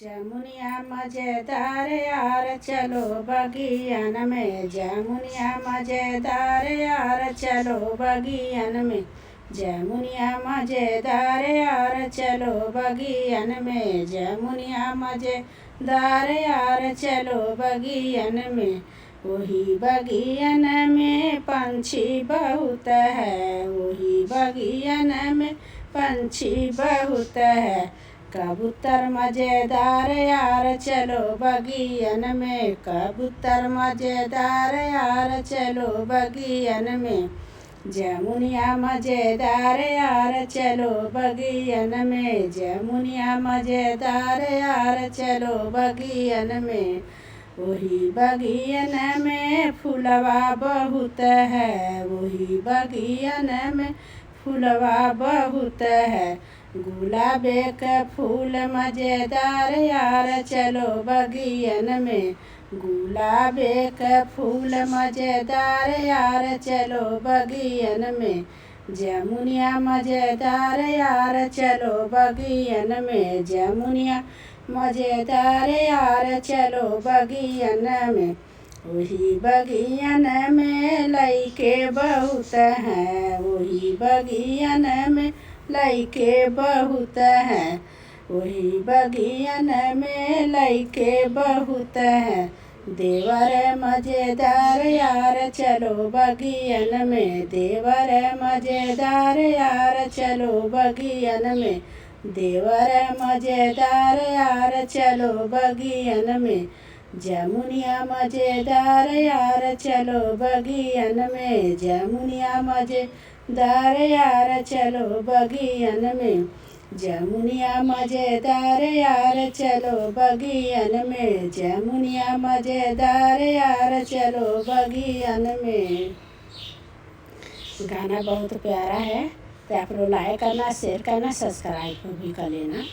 जमुनिया मजेदार यार चलो बगियन में। जमुनिया मजेदार यार चलो बगियन में। जमुनिया मजेदार यार चलो बगियन में। जमुनिया मजेदार यार चलो बगियन में। वही बगियन में पंछी बहुत है। वही बगियन में पंछी बहुत है। कबूतर मजेदार यार चलो बगियन में। कबूतर मजेदार यार चलो बगियन में। जमुनिया मजेदार यार चलो बगियन में। जमुनिया मजेदार यार चलो बगियन में। वही बगियन में फूलवा बहुत है। वही बगियन में फूलवा बहुत है। गुलाबे का फूल मजेदार यार चलो बगियन में। गुलाबे का फूल मजेदार यार चलो बगियन में। जमुनिया मजेदार यार चलो बगियन में। जमुनिया मजेदार यार चलो बगियन में। वही बगियन में लइके बहुत हैं। वही बगियन में लइके बहुत हैं। वही बगियन में लइके बहुत हैं। देवर मजेदार यार चलो बगियन में। देवर मजेदार यार चलो बगियन में। देवर मजेदार यार चलो बगियन में। जमुनिया मजेदार यार चलो बगियन में। जमुनिया मजेदार यार चलो बगियन में। जमुनिया मजेदार यार चलो बगियन में। जमुनिया मजेदार यार चलो बगियन में। गाना बहुत प्यारा है, तो आप लोग लाइक करना, शेयर करना, सब्सक्राइब भी कर लेना।